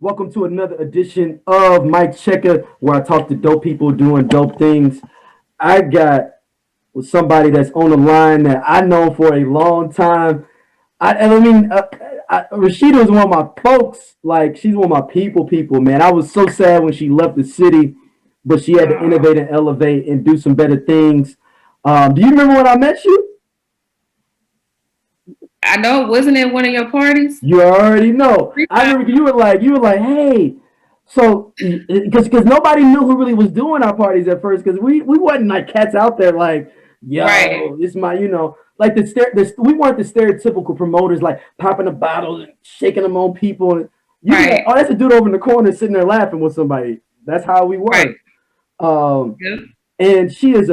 Welcome to another edition of Mic Checka, where I talk to dope people doing dope things. I got somebody that's on the line that I know for a long time. Rashida is one of my folks. Like, she's one of my people, man. I was so sad when she left the city, but she had to innovate and elevate and do some better things. Do you remember when I met you? I know it wasn't at one of your parties. You already know. I remember you were like, hey. So, because nobody knew who really was doing our parties at first, because we wasn't like cats out there like, yo, Right. this is my, like we weren't the stereotypical promoters like popping the bottles and shaking them on people. And you be like, Right. oh, that's a dude over in the corner sitting there laughing with somebody. That's how we Right. were. Um, Yep. and she is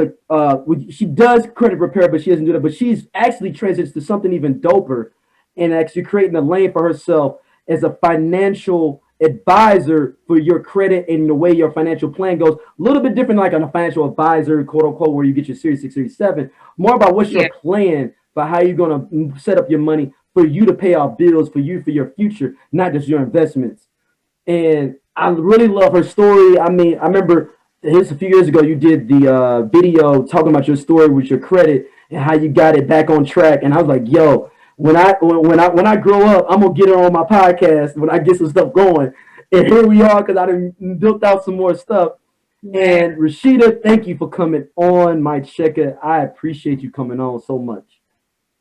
she does credit repair, but she doesn't do that. But she's actually transitioned to something even doper, and actually creating a lane for herself as a financial advisor for your credit and the way your financial plan goes. A little bit different, like on a financial advisor, quote unquote, where you get your Series 6, Series 7. More about what's Yeah. your plan for how you're gonna set up your money for you to pay off bills for you for your future, not just your investments. And I really love her story. I mean, I remember here's a few years ago you did the video talking about your story with your credit and how you got it back on track. And I was like, yo, when I grow up, I'm gonna get her on my podcast when I get some stuff going. And here we are because I done built out some more stuff. Yeah. And Rashida, thank you for coming on my checker. I appreciate you coming on so much.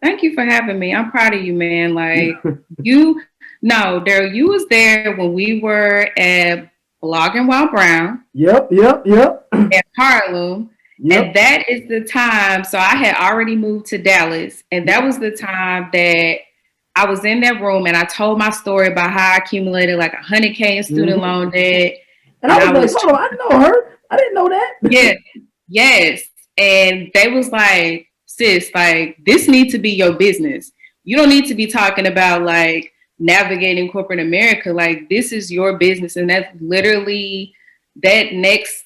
Thank you for having me. I'm proud of you, man. Like you, no, Daryl, you was there when we were at Blogging While Brown Yep. at Harlem. And Yep. that is the time. So I had already moved to Dallas. And that was the time that I was in that room and I told my story about how I accumulated like 100K in student Mm-hmm. loan debt. And I And was I like, was, hold on, I know her. I didn't know that. yeah, yes. And they was like, sis, like this needs to be your business. You don't need to be talking about like navigating corporate America. Like this is your business. And that's literally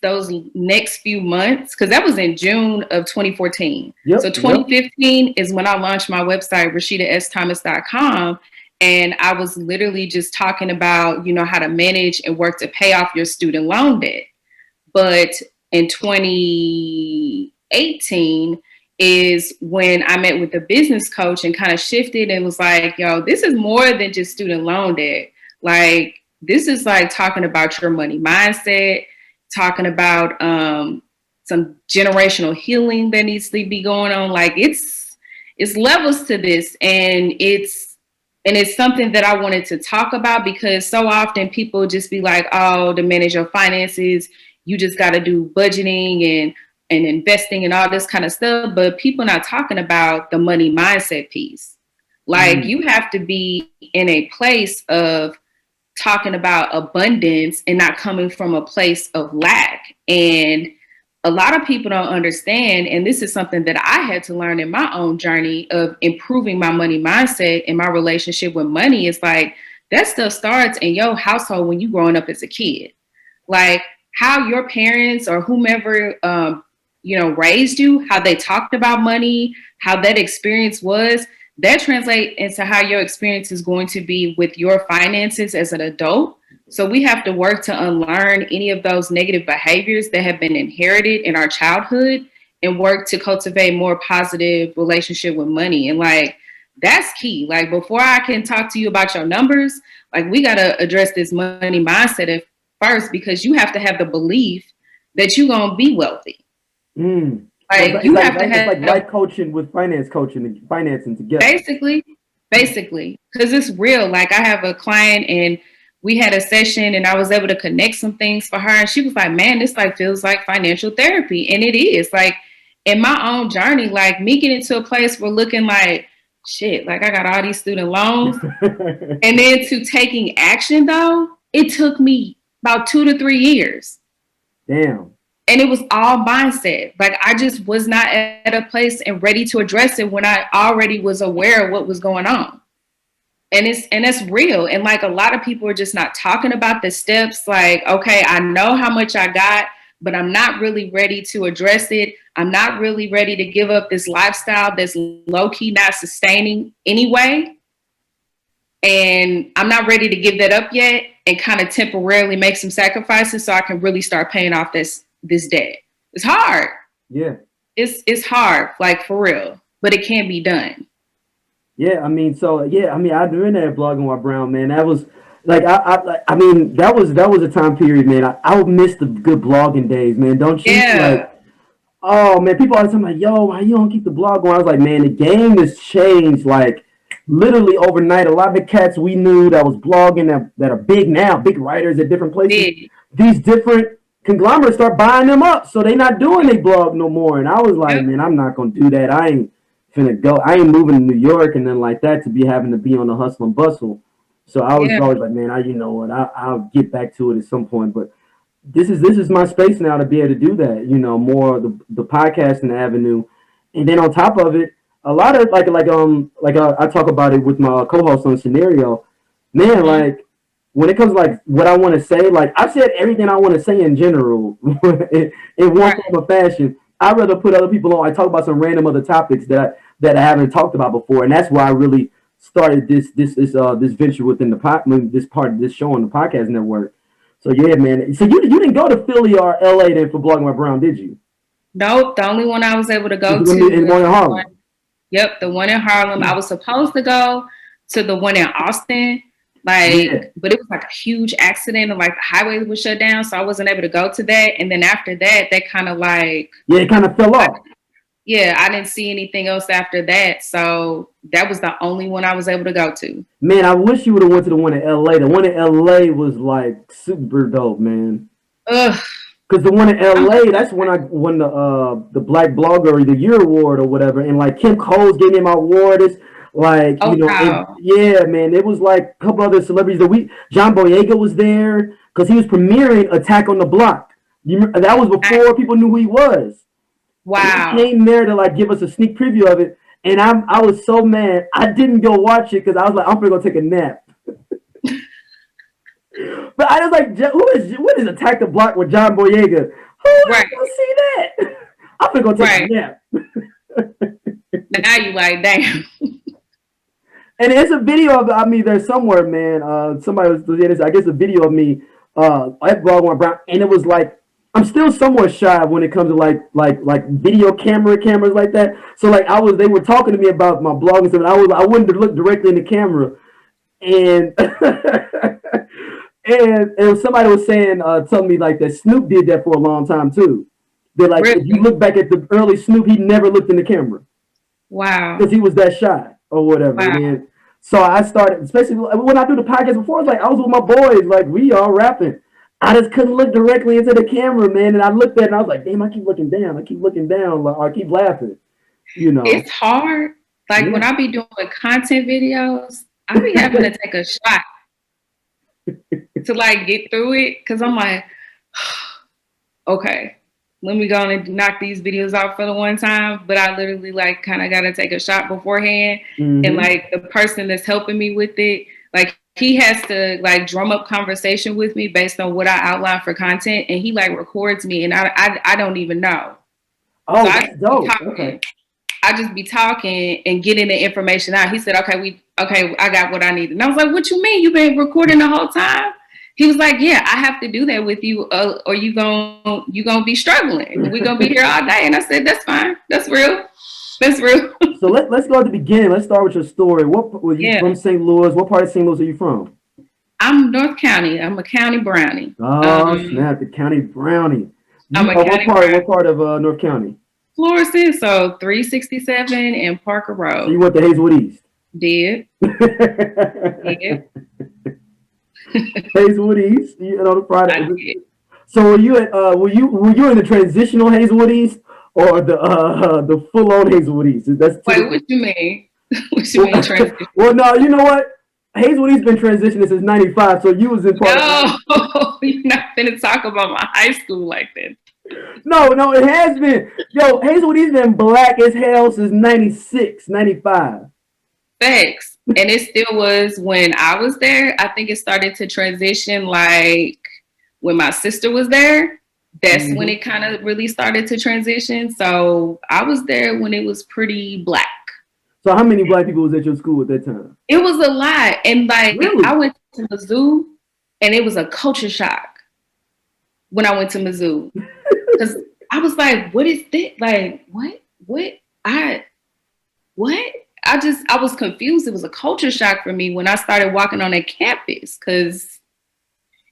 those next few months, because that was in June of 2014. So Yep. 2015 is when I launched my website, RashidaSThomas.com. And I was literally just talking about, how to manage and work to pay off your student loan debt. But in 2018 is when I met with a business coach and kind of shifted and was like, yo, this is more than just student loan debt. Like, this is like talking about your money mindset, talking about some generational healing that needs to be going on. Like, it's levels to this, and it's something that I wanted to talk about because so often people just be like, oh, to manage your finances, you just got to do budgeting and investing and all this kind of stuff. But people not talking about the money mindset piece. Like Mm. you have to be in a place of talking about abundance and not coming from a place of lack. And a lot of people don't understand, and this is something that I had to learn in my own journey of improving my money mindset and my relationship with money. Is like that stuff starts in your household when you growing up as a kid. Like how your parents or whomever raised you, how they talked about money, how that experience was, that translates into how your experience is going to be with your finances as an adult. So we have to work to unlearn any of those negative behaviors that have been inherited in our childhood and work to cultivate more positive relationship with money. And like that's key. Like before I can talk to you about your numbers, like we got to address this money mindset at first, because you have to have the belief that you're going to be wealthy. Mm. So Like it's you like have to it's like have life coaching with finance coaching and financing together. basically, basically, because it's real. Like I have a client and we had a session and I was able to connect some things for her. And she was like, man, this like feels like financial therapy. And it is like in my own journey, like me getting to a place where looking like, shit, like I got all these student loans. And then to taking action though, it took me about 2 to 3 years. Damn. And it was all mindset. Like I just was not at a place and ready to address it when I already was aware of what was going on. And it's real. And like a lot of people are just not talking about the steps. Like, okay, I know how much I got, but I'm not really ready to address it. I'm not really ready to give up this lifestyle that's low key not sustaining anyway. And I'm not ready to give that up yet, and kind of temporarily make some sacrifices so I can really start paying off this debt. It's hard. Yeah. It's hard, like for real, but it can be done. Yeah, I mean, so yeah, I mean, I've been there blogging while brown, man. That was like, I mean, that was a time period, man. I would miss the good blogging days, man. Don't you? Yeah, Like, oh man, people always talking like, yo, why you don't keep the blog going? I was like, man, the game has changed, like literally overnight. A lot of the cats we knew that was blogging that are big now, big writers at different places. big. These different conglomerates start buying them up, so they not doing they blog no more. And I was like, Yep. man, I'm not gonna do that. I ain't finna go. I ain't moving to New York and then like that to be having to be on the hustle and bustle. So I was Yeah. always like, man, you know what, I'll get back to it at some point. But this is my space now to be able to do that. You know, more the podcasting avenue, and then on top of it, a lot of I talk about it with my co-host on Scenario. Man, Mhm. like when it comes to like what I want to say, like I've said everything I want to say in general in one Right. form of fashion. I'd rather put other people on. I talk about some random other topics that I haven't talked about before, and that's why I really started this venture within the this part of this show on the podcast network. So yeah, man. So you didn't go to Philly or LA then for Blogging with Brown, did you? Nope. The only one I was able to Was go it to in was one in the one. Harlem? Yep, the one in Harlem. I was supposed to go to the one in Austin, Yeah, but it was like a huge accident and like the highway was shut down, so I wasn't able to go to that. And then after that, they kind of like, yeah. It kind of fell off. yeah, I didn't see anything else after that. So that was the only one I was able to go to. Man, I wish you would have went to the one in LA. The one in LA was like super dope, man. Ugh. Cause the one in LA, that's when I won the Black Blogger of the Year award or whatever, and like Kim Coles gave me my award. It's like Oh and wow. yeah, man, it was like a couple other celebrities. John Boyega was there because he was premiering Attack on the Block. That was before people knew who he was, and he Wow. came there to like give us a sneak preview of it. And I was so mad I didn't go watch it because I was like, I'm gonna go take a nap. But I was like, what is Attack the Block with John Boyega? Who is Right. gonna see that? I'm gonna go take a Right. nap. Now you like, damn. And it's a video of I mean, there's somewhere, man. Somebody was I guess a video of me at Broadway Brown, and it was like I'm still somewhat shy when it comes to like video cameras like that. So like they were talking to me about my blog and stuff, and I wouldn't look directly in the camera, and and somebody was saying, telling me like that Snoop did that for a long time too. That like if you Really? look back at the early Snoop, he never looked in the camera because Wow. he was that shy or whatever. And Wow. then so I started, especially when I do the podcast before, it's like I was with my boys, like we all rapping. I just couldn't look directly into the camera, man. And I looked at it and I was like, damn, I keep looking down. I keep looking down. Like, I keep laughing, you know. It's hard. Like when Yeah. I be doing content videos, I be having to take a shot to like get through it because I'm like, okay, let me go and knock these videos out for the one time. But I literally like kind of got to take a shot beforehand. And Mm-hmm. like the person that's helping me with it, like he has to like drum up conversation with me based on what I outline for content. And he like records me and I don't even know. So Oh, I that's just be dope. talking. Okay. I just be talking and getting the information out. He said, okay, I got what I need. And I was like, what you mean? You've been recording the whole time? He was like, yeah, I have to do that with you, or you gonna be struggling. We're gonna be here all day. And I said, that's fine. That's real. That's real. So let's go at the beginning. Let's start with your story. What were you from Yeah. St. Louis? What part of St. Louis are you from? I'm North County. I'm a county brownie. Oh snap, the county brownie. I'm You a what county part? brownie. What part of North County? Florissant, so 367 and Parker So you Road. went to Hazelwood East. Did. Did. Hazelwood East. You know the I product. did. So were you in the transitional Hazelwood East or the full on Hazelwood East? That's two Wait, different. what you mean? What you mean transition? Well, no, you know what? Hazelwood East been transitioning since '95, so you was in part of that. No, you're not gonna talk about my high school like that. No, it has been. Yo, Hazelwood East been black as hell since '96, '95. Facts. And it still was when I was there. I think it started to transition like when my sister was there. That's when Mm-hmm. it kind of really started to transition. So I was there when it was pretty black. So how many black people was at your school at that time? It was a lot. And like Really? I went to Mizzou and it was a culture shock when I went to Mizzou. Because I was like, what is this? Like, what? What? I was confused. It was a culture shock for me when I started walking on that campus.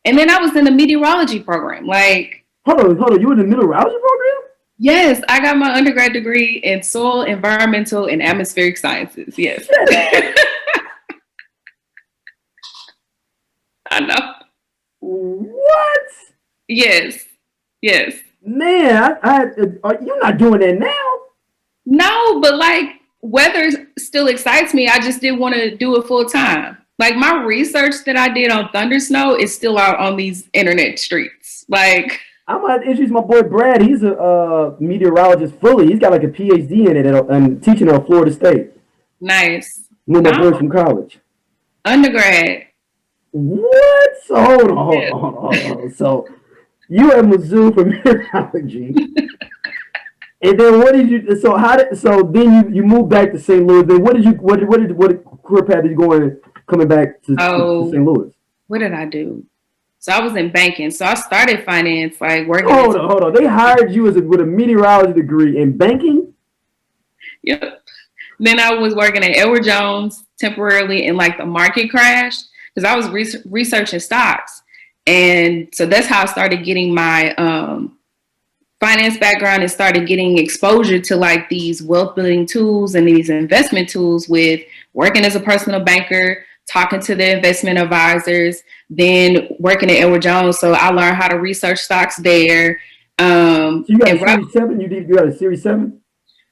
And then I was in the meteorology program. Like, hold on. You were in the meteorology program? Yes, I got my undergrad degree in soil, environmental, and atmospheric sciences. Yes. I know. What? Yes. Man, you're not doing that now. No, but like weather still excites me. I just didn't want to do it full time. Like my research that I did on thunder snow is still out on these internet streets. Like I'm gonna introduce my boy Brad. He's a meteorologist fully. He's got like a PhD in it and teaching at Florida State. Nice. With my boy from college. Undergrad. What? So hold on. So you at Mizzou for meteorology. And then what did you? So then you moved back to St. Louis. Then what career path did you go in coming back to St. Louis? What did I do? So I was in banking. So I started finance, like working. Hold on. They hired you with a meteorology degree in banking? Yep. Then I was working at Edward Jones temporarily in like the market crash because I was researching stocks. And so that's how I started getting my finance background and started getting exposure to like these wealth building tools and these investment tools with working as a personal banker, talking to the investment advisors, then working at Edward Jones. So I learned how to research stocks there. So you got a Series 7? You got a Series 7?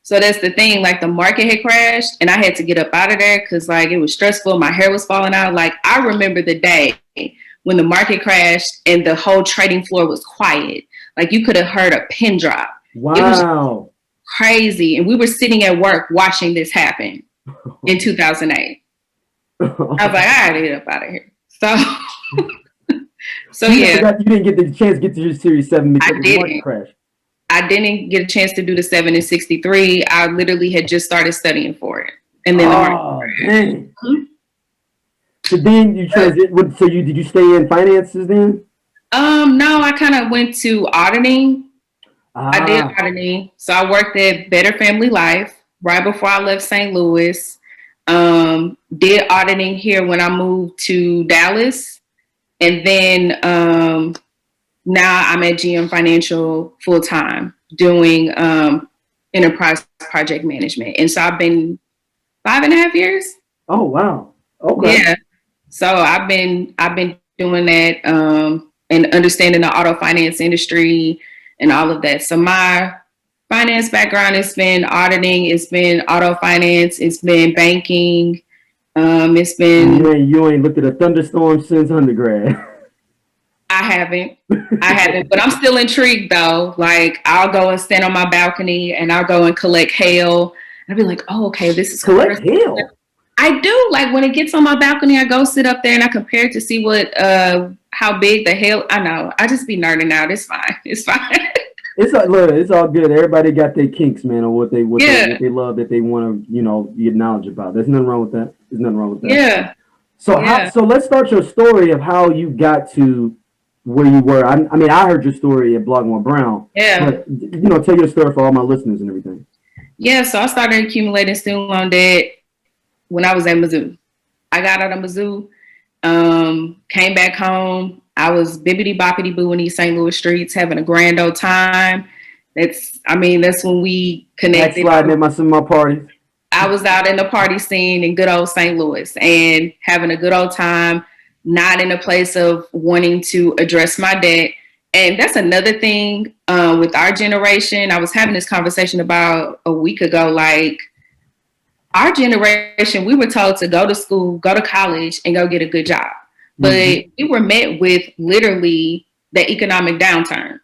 So that's the thing, like the market had crashed and I had to get up out of there because like it was stressful. My hair was falling out. Like I remember the day when the market crashed and the whole trading floor was quiet. Like you could have heard a pin drop. Wow. It was crazy. And we were sitting at work watching this happen in 2008. I was like, I gotta get up out of here. So yeah. You didn't get the chance to get to your Series 7 because of the market crash. I didn't get a chance to do the 7 in 63. I literally had just started studying for it. And then the market crashed. So then you transitioned. So did you stay in finances then? No, I kind of went to auditing. I did auditing. So I worked at Better Family Life right before I left St. Louis. Did auditing here when I moved to Dallas. And then now I'm at GM Financial full time doing enterprise project management. And so I've been 5.5 years. Oh, wow. Okay. Yeah. So I've been doing that and understanding the auto finance industry and all of that. So my finance background has been auditing, it's been auto finance, it's been banking, it's been. You ain't looked at a thunderstorm since undergrad. I haven't, but I'm still intrigued though. Like I'll go and stand on my balcony and I'll go and collect hail. I'll be like, oh, okay, this is collect hail. I do. Like when it gets on my balcony, I go sit up there and I compare it to see how big the hail. I know. I just be nerding out. It's fine. It's all good. Everybody got their kinks, man, or what they love that they want to, get knowledge about. There's nothing wrong with that. Yeah. So let's start your story of how you got to where you were. I mean, I heard your story at Blog More Brown. Yeah. But, tell your story for all my listeners and everything. Yeah. So I started accumulating student loan debt when I was at Mizzou. I got out of Mizzou, came back home. I was bibbity boppity boo in these St. Louis streets, having a grand old time. That's when we connected. Sliding at some of my parties. I was out in the party scene in good old St. Louis and having a good old time, not in a place of wanting to address my debt. And that's another thing with our generation. I was having this conversation about a week ago, like our generation, we were told to go to school, go to college, and go get a good job. But we were met with literally the economic downturn.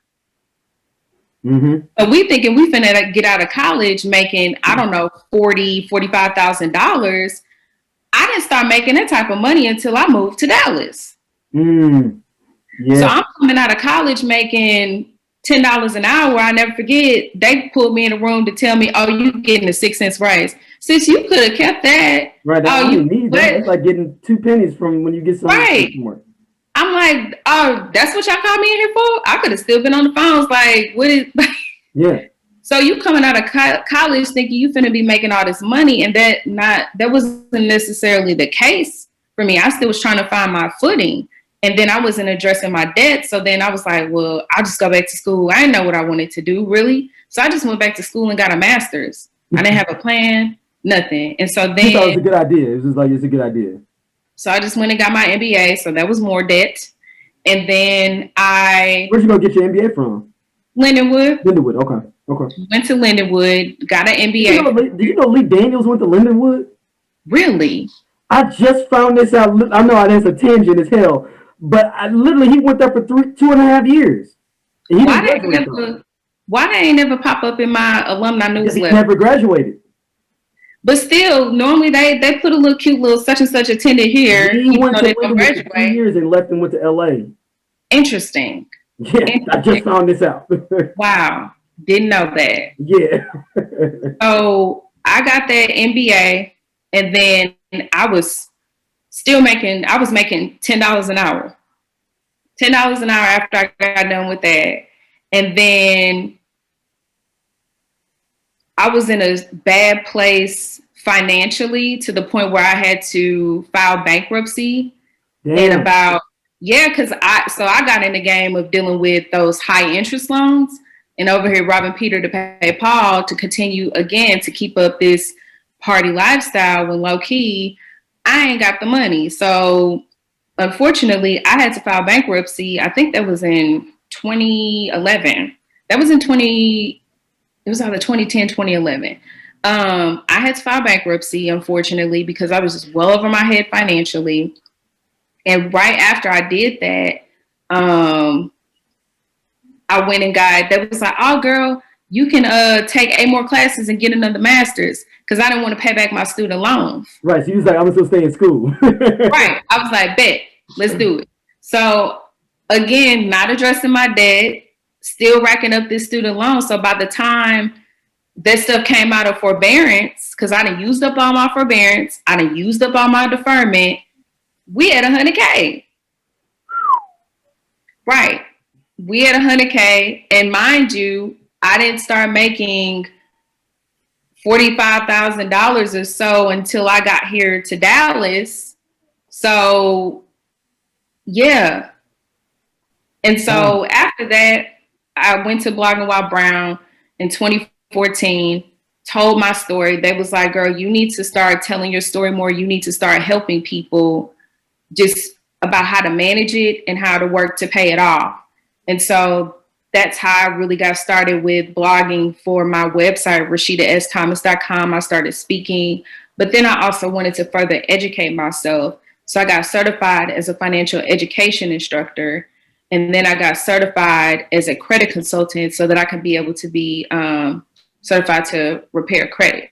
Mm-hmm. So we thinking we finna get out of college making, I don't know, $45,000. I didn't start making that type of money until I moved to Dallas. Yeah. So I'm coming out of college making $10 an hour. I never forget. They pulled me in a room to tell me, "Oh, you getting a 6 cents raise." Since you could have kept that. Right. Oh, you need that. That's like getting 2 pennies from when you get something. right. I'm like, oh, that's what y'all called me in here for? I could have still been on the phones. Like, what is? Yeah. So you coming out of college thinking you finna be making all this money, and that wasn't necessarily the case for me. I still was trying to find my footing, and then I wasn't addressing my debt. So then I was like, well, I'll just go back to school. I didn't know what I wanted to do really, so I just went back to school and got a master's. I didn't have a plan, nothing, and so then you thought it was a good idea. It was just like it's a good idea. So I just went and got my MBA. So that was more debt, and then Where'd you go get your MBA from? Lindenwood. Lindenwood. Okay. Went to Lindenwood, got an MBA. Did you know Lee Daniels went to Lindenwood? Really? I just found this out. I know that's a tangent as hell, but he went there for 2.5 years. Why they ain't never pop up in my alumni newsletter? He never graduated. But still, normally they put a little cute little such and such attended here. He went to Lindenwood for 2 years and left and went to LA. Interesting. Yeah, I just found this out. Wow. Didn't know that. Yeah. So I got that MBA, and then I was making $10 an hour. $10 an hour after I got done with that. And then I was in a bad place financially to the point where I had to file bankruptcy. Damn. And because I got in the game of dealing with those high interest loans. And over here, robbing Peter to pay Paul to continue again to keep up this party lifestyle when low key, I ain't got the money. So unfortunately, I had to file bankruptcy. I think that was in 2011. It was either 2010, 2011. I had to file bankruptcy, unfortunately, because I was just well over my head financially. And right after I did that, I went and they was like, oh, girl, you can take 8 more classes and get another master's, because I didn't want to pay back my student loans. Right. So you was like, I'm going to still stay in school. Right. I was like, bet, let's do it. So again, not addressing my debt, still racking up this student loan. So by the time that stuff came out of forbearance, because I done used up all my forbearance, I done used up all my deferment, we had $100K. Right. We had $100K, and mind you, I didn't start making $45,000 or so until I got here to Dallas. So, yeah. And so after that, I went to Blogging While Brown in 2014, told my story. They was like, girl, you need to start telling your story more. You need to start helping people just about how to manage it and how to work to pay it off. And so that's how I really got started with blogging for my website, RashidaSThomas.com. I started speaking, but then I also wanted to further educate myself. So I got certified as a financial education instructor. And then I got certified as a credit consultant so that I could be able to be certified to repair credit.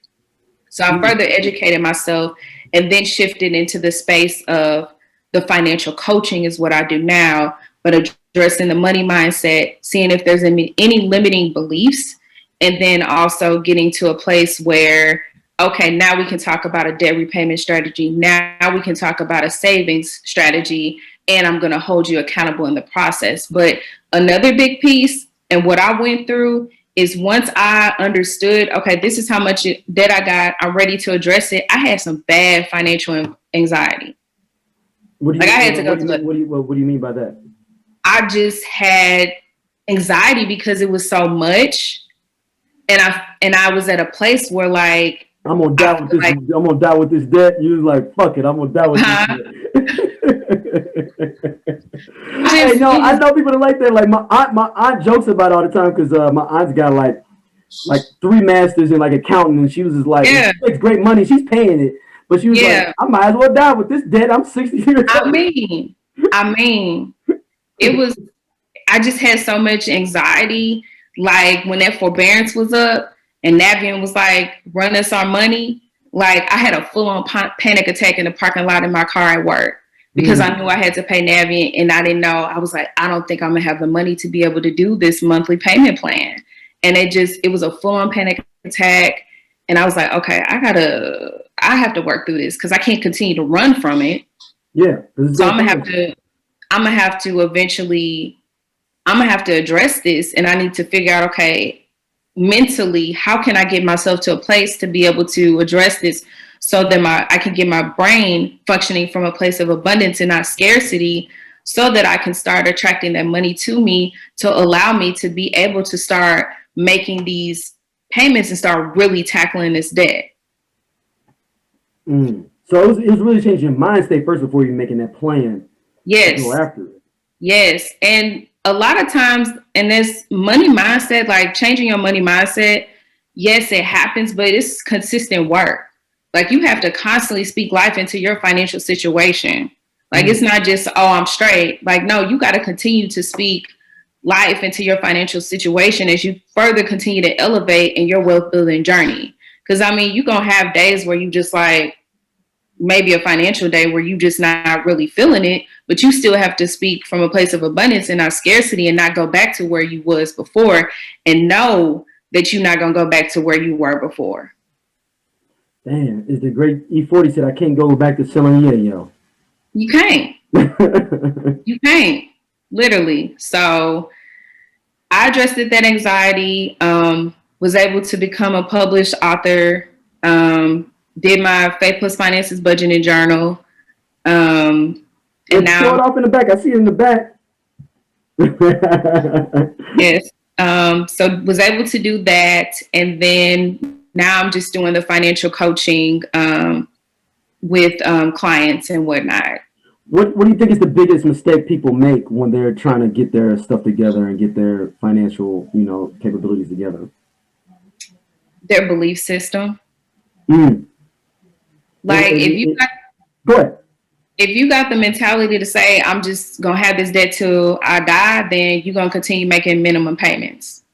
So I further educated myself and then shifted into the space of the financial coaching is what I do now, but addressing the money mindset, seeing if there's any limiting beliefs, and then also getting to a place where, okay, now we can talk about a debt repayment strategy. Now we can talk about a savings strategy, and I'm going to hold you accountable in the process. But another big piece, and what I went through, is once I understood, okay, this is how much debt I got, I'm ready to address it. I had some bad financial anxiety. What do you mean by that? I just had anxiety because it was so much, and I was at a place where like I'm gonna die with this. I'm gonna die with this debt. You was like, fuck it, I'm gonna die with this debt. I know people that like that. Like my aunt jokes about it all the time because my aunt's got like 3 masters in like accounting, and she was just like, she makes great money. She's paying it, but she was like, I might as well die with this debt. I'm 60 years old. I mean, I just had so much anxiety. Like when that forbearance was up and Navient was like, run us our money. Like I had a full on panic attack in the parking lot in my car at work because I knew I had to pay Navient, and I didn't know. I was like, I don't think I'm gonna have the money to be able to do this monthly payment plan. And it was a full-on panic attack. And I was like, okay, I have to work through this because I can't continue to run from it. Yeah. So I'm gonna have to eventually, I'm gonna have to address this, and I need to figure out, okay, mentally, how can I get myself to a place to be able to address this so that I can get my brain functioning from a place of abundance and not scarcity, so that I can start attracting that money to me to allow me to be able to start making these payments and start really tackling this debt. So it was really changing your mind state first before you're making that plan. Yes. To go after it. Yes. And a lot of times in this money mindset, like changing your money mindset, yes, it happens, but it's consistent work. Like you have to constantly speak life into your financial situation. Like it's not just, oh, I'm straight. Like, no, you got to continue to speak life into your financial situation as you further continue to elevate in your wealth building journey. Because I mean, you're going to have days where you just like, maybe a financial day where you just not really feeling it, but you still have to speak from a place of abundance and not scarcity, and not go back to where you was before, and know that you're not going to go back to where you were before. Damn, is the great E40 said, I can't go back to selling yo. You can't. You can't, literally. So I addressed that anxiety, was able to become a published author, did my Faith Plus Finances budgeting journal. And now show it off in the back. I see it in the back. Yes. So was able to do that. And then now I'm just doing the financial coaching with clients and whatnot. What do you think is the biggest mistake people make when they're trying to get their stuff together and get their financial, capabilities together? Their belief system. Like go ahead. If you got the mentality to say, I'm just going to have this debt till I die, then you're going to continue making minimum payments.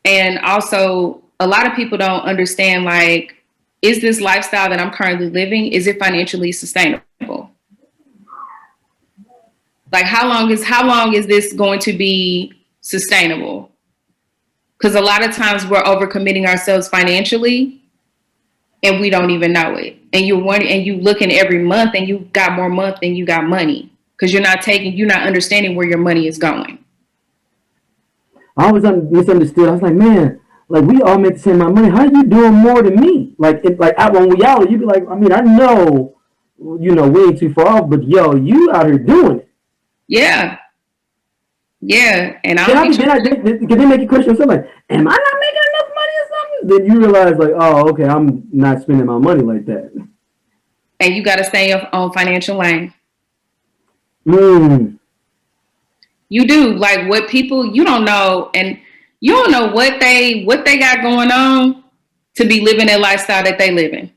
And also, a lot of people don't understand, like, is this lifestyle that I'm currently living, is it financially sustainable? Like, how long is this going to be sustainable? Because a lot of times we're overcommitting ourselves financially and we don't even know it. And you looking every month and you got more month than you got money, because you're not understanding where your money is going. I always misunderstood. I was like, man, like we all make the same amount of money. How are you doing more than me? Like when we out, you'd be like, I mean, I know, we ain't too far off, but yo, you out here doing it. Yeah. Yeah. And then they make you question yourself, like, am I not making enough money or something? Then you realize, like, oh, okay, I'm not spending my money like that. And you got to stay in your own financial lane. You do. Like, what people, you don't know, and you don't know what they got going on to be living that lifestyle that they live in.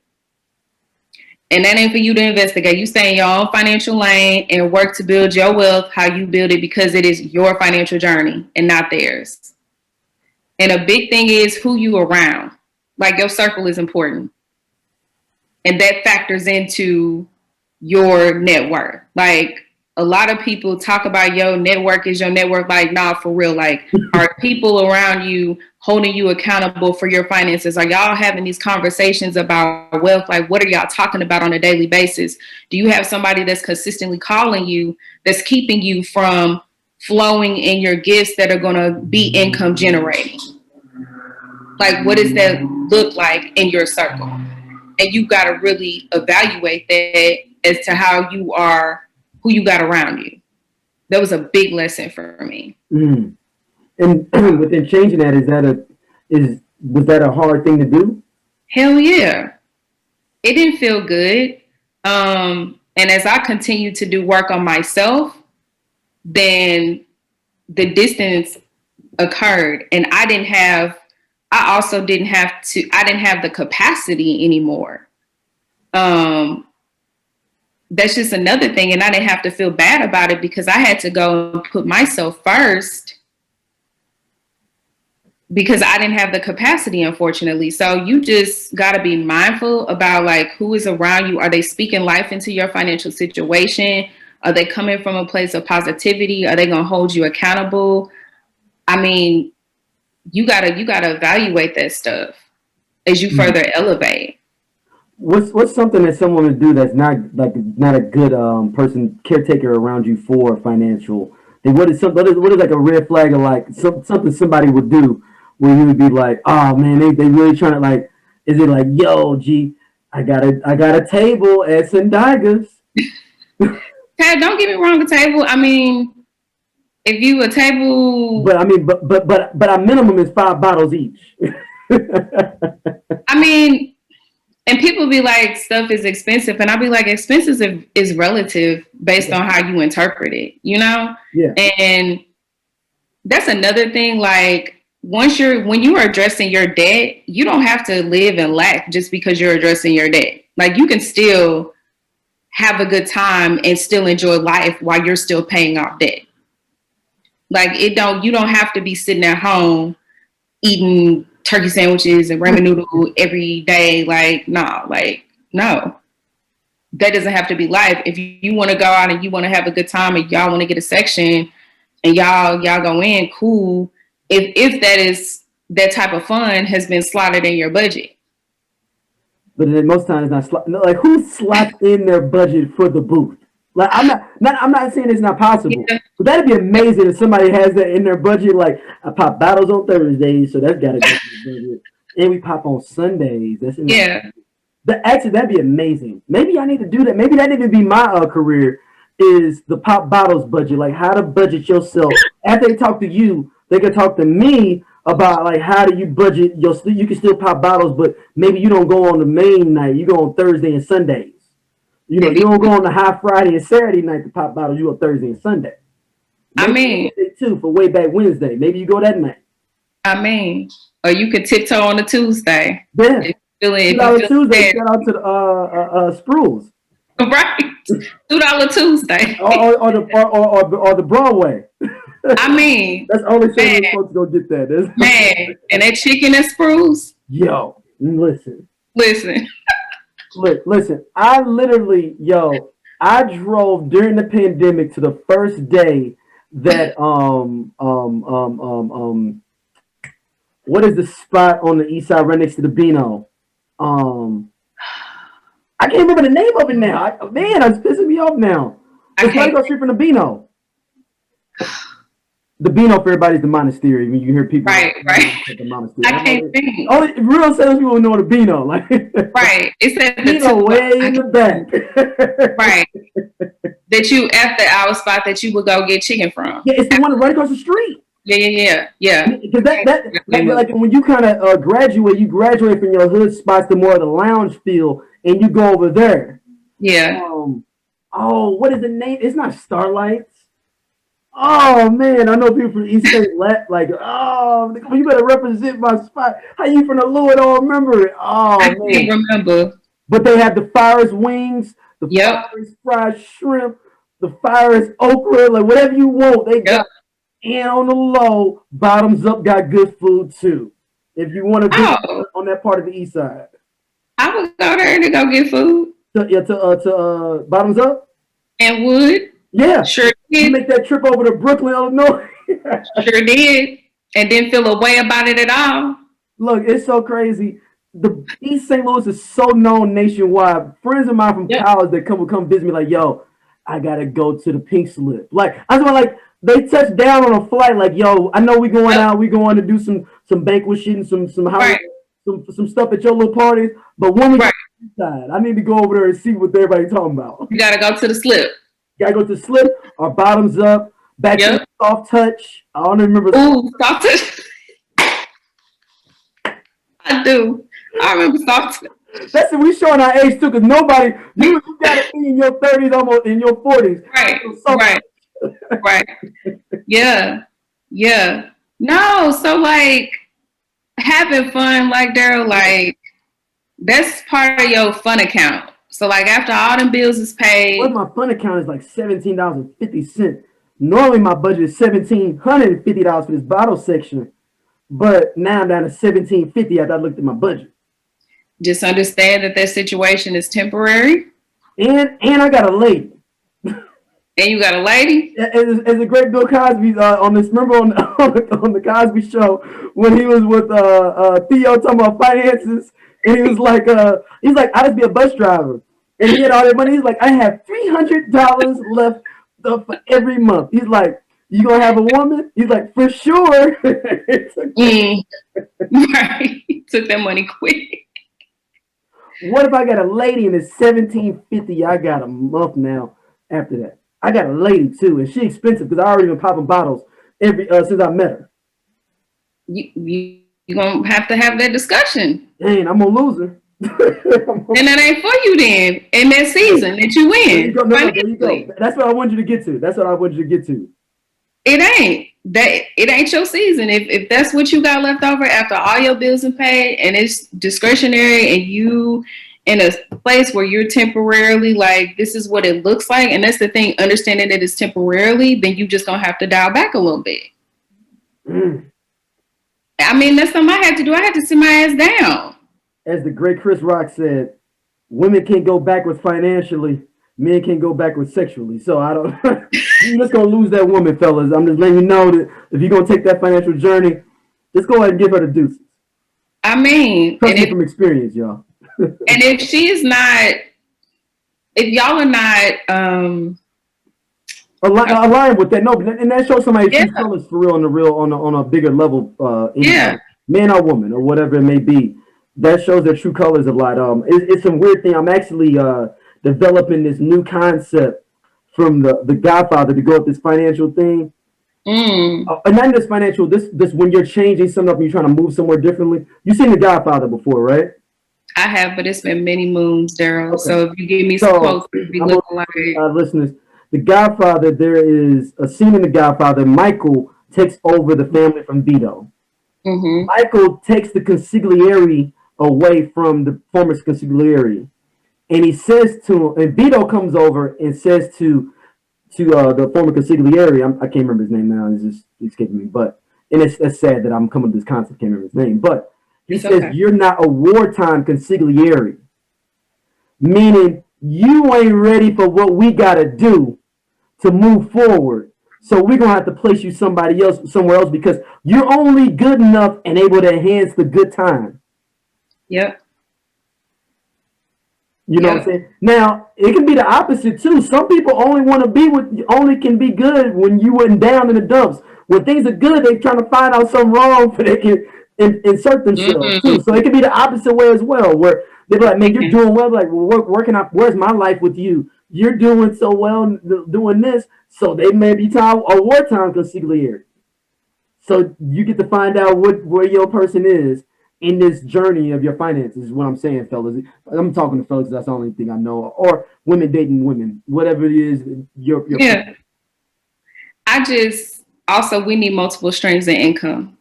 And that ain't for you to investigate. You stay in your own financial lane and work to build your wealth how you build it, because it is your financial journey and not theirs. And a big thing is who you around. Like, your circle is important. And that factors into your net worth. Like, a lot of people talk about your network is your network. Like, nah, for real. Like, are people around you holding you accountable for your finances? Are y'all having these conversations about wealth? Like, what are y'all talking about on a daily basis? Do you have somebody that's consistently calling you, that's keeping you from flowing in your gifts that are going to be income generating? Like, what does that look like in your circle? And you got to really evaluate that as to how you are, who you got around you. That was a big lesson for me. And within changing that, was that a hard thing to do? Hell yeah. It didn't feel good. And as I continued to do work on myself, then the distance occurred, and I didn't have the capacity anymore. That's just another thing. And I didn't have to feel bad about it, because I had to go and put myself first because I didn't have the capacity, unfortunately. So you just got to be mindful about like who is around you. Are they speaking life into your financial situation? Are they coming from a place of positivity? Are they going to hold you accountable? I mean, you gotta evaluate that stuff as you further elevate. What's something that someone would do that's not a good person caretaker around you for financial? Like what is like a red flag of like something somebody would do where you would be like, oh man, they really trying to like, is it like, yo, G, I got a table at Sendigas. Hey, don't get me wrong, a table. I mean, if you a table, But I mean, but our minimum is 5 bottles each. I mean, and people be like, stuff is expensive, and I'll be like, expensive is relative based Yeah, on how you interpret it, you know. yeah. And that's another thing. Like, when you are addressing your debt, you don't have to live in lack just because you're addressing your debt. Like, you can still have a good time and still enjoy life while you're still paying off debt. Like, you don't have to be sitting at home eating turkey sandwiches and ramen noodle every day. Like, no, that doesn't have to be life. If you want to go out and you want to have a good time and y'all want to get a section and y'all go in, cool. If that is that type of fun has been slotted in your budget. But then most times it's not like who slots in their budget for the booth. Like I'm not saying it's not possible, Yeah. but that'd be amazing if somebody has that in their budget. Like I pop bottles on Thursdays, so that's gotta go to the budget, and we pop on Sundays. That's in my Yeah. the actually that'd be amazing. Maybe I need to do that. Maybe that need to be my career is the pop bottles budget, like how to budget yourself. After they talk to you, they can talk to me about like how do you budget your. You can still pop bottles, but maybe you don't go on the main night. You go on Thursday and Sundays. You know, you don't go on the high Friday and Saturday night to pop bottles. You go Thursday and Sunday. I Maybe mean, Wednesday too for way back Wednesday. Maybe you go that night. I mean, or you could tiptoe on a Tuesday. Yeah. If you $2 feel Tuesday. bad. Shout out to the Sprues. Right. $2 Tuesday. Or the Broadway. I mean, That's only man, certain folks gonna get that. man, and that chicken and spruce. Yo, listen. Listen, Listen. I literally, I drove during the pandemic to the first day that what is the spot on the east side right next to the Beano? Um, I can't remember the name of it now. Man, it's pissing me off now. It's right across the street from the Beano. The Beano for everybody's the monastery. When you hear people, right. the monastery. I can't think. Only real salespeople people know the Beano. Like, Right. It's at the Beano way in the back. Right. That you at the hour spot that you would go get chicken from. Yeah, it's the one right across the street. Yeah. Because like when you kind of you graduate from your hood spots to more of the lounge feel, and you go over there. Yeah. What is the name? It's not Starlights. Oh man, I know people from East St. Like, you better represent my spot. How you from the Lord? I don't remember it. Oh I man, can't remember. but they have the Fires wings, the Fires fried shrimp, the Fires okra, like whatever you want. They got, and on the low, Bottoms Up got good food too. If you want to be on that part of the East Side, I would go there to go get food. To Bottoms Up and Wood. Yeah, sure did. You make that trip over to Brooklyn, Illinois. Sure did, and didn't feel a way about it at all. Look, it's so crazy. The East St. Louis is so known nationwide. Friends of mine from college that come visit me, like, yo, I gotta go to the Pink Slip. Like, I was like, they touch down on a flight, like, yo, I know we going out, we going to do some banquet shit and some house, some stuff at your little parties, but when we side, I need to go over there and see what everybody's talking about. You gotta go to the Slip. Gotta go to the Slip or Bottoms Up. Back to the Soft Touch. I don't remember. Ooh, Soft Touch. I do. I remember Soft Touch. That's we showing our age too, because nobody you gotta be in your 30s, almost in your 40s. Right. Yeah. No, so like having fun, like Darryl, like that's part of your fun account. So like after all them bills is paid. Well, my fun account is like $17.50. Normally my budget is $1,750 for this bottle section. but now I'm down to 1750 after I looked at my budget. Just understand that situation is temporary. And I got a lady. And you got a lady? As a great Bill Cosby on this, remember on the Cosby Show when he was with Theo talking about finances, and he was like, I just be a bus driver, and he had all that money. He's like, I have $300 left for every month. He's like, you gonna have a woman? He's like, for sure. Right, took that money quick. What if I got a lady and it's 1750? I got a month now after that. I got a lady too, and she expensive because I already been popping bottles every since I met her. You gonna have to have that discussion. Dang, I'm gonna lose her. And that ain't for you then in that season that you win. There you go. That's what I want you to get to. That's what I want you to get to. It ain't your season. If that's what you got left over after all your bills are paid and it's discretionary and you in a place where you're temporarily like, this is what it looks like. And that's the thing, understanding that it's temporarily, then you just gonna have to dial back a little bit. I mean, that's something I had to do. I had to sit my ass down. As the great Chris Rock said, women can't go backwards financially. Men can't go backwards sexually. So I don't, you're just going to lose that woman, fellas. I'm just letting you know that if you're going to take that financial journey, just go ahead and give her the deuces. I mean, from experience, y'all. And if she's not, if y'all are not aligned with that, no, and that shows somebody true colors for real on a bigger level. Man or woman or whatever it may be. That shows their true colors a lot. It's some weird thing. I'm actually developing this new concept from the Godfather to go with this financial thing. And not this financial, this when you're changing something up and you're trying to move somewhere differently. You've seen the Godfather before, right? I have, but it's been many moons, Darryl. Okay. So if you give me some quotes, it'd be looking like listeners. The Godfather, there is a scene in the Godfather. Michael takes over the family from Vito. Michael takes the consigliere away from the former consigliere. And he says to, and Vito comes over and says to the former consigliere, I can't remember his name now, it's just escaping me, but, and it's sad that I'm coming to this concept, can't remember his name, but he says, you're not a wartime consigliere, meaning you ain't ready for what we got to do to move forward. So we're going to have to place you somewhere else because you're only good enough and able to enhance the good time. Yep. You know what I'm saying? Now, it can be the opposite too. Some people only want to be only can be good when you went down in the dumps. When things are good, they're trying to find out something wrong so they can insert themselves too. So it can be the opposite way as well, where they're like, man, you're doing well. Like, well, where's my life with you? You're doing so well doing this. So they may be a wartime consigliere. So you get to find out where your person is in this journey of your finances, is what I'm saying, fellas. I'm talking to fellas because that's the only thing I know. Or women dating women, whatever it is. Yeah. I just, also, we need multiple streams of income.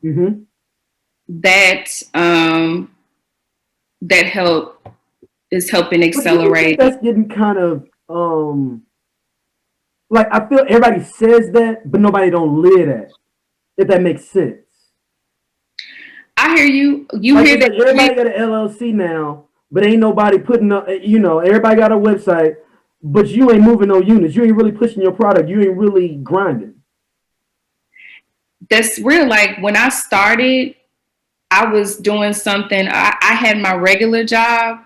That is helping accelerate. That's getting kind of, like, I feel everybody says that, but nobody don't live that, if that makes sense. I hear you. You hear that? Everybody got an LLC now, but ain't nobody putting up. Everybody got a website, but you ain't moving no units. You ain't really pushing your product. You ain't really grinding. That's real. Like when I started, I was doing something. I had my regular job,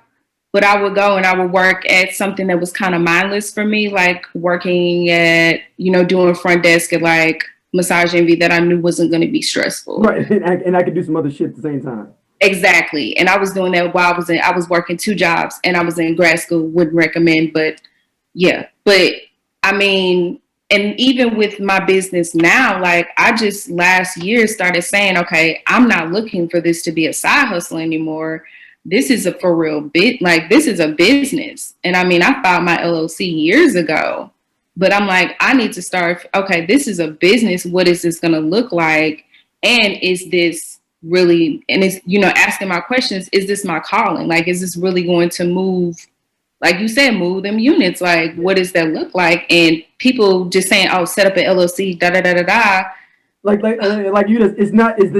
but I would go and I would work at something that was kind of mindless for me, like working at, doing front desk at like Massage Envy that I knew wasn't going to be stressful. Right, and I could do some other shit at the same time. Exactly, and I was doing that while I was working 2 jobs, and I was in grad school. Wouldn't recommend, but yeah. But I mean, and even with my business now, like I just last year started saying, okay, I'm not looking for this to be a side hustle anymore. This is a for real bit. Like this is a business, and I mean, I filed my LLC years ago. But I'm like, I need to start, okay, this is a business. What is this going to look like? And is this really, and it's, asking my questions, is this my calling? Like, is this really going to move, like you said, move them units? Like, what does that look like? And people just saying, oh, set up an LLC, da, da, da, da, da. Like you just this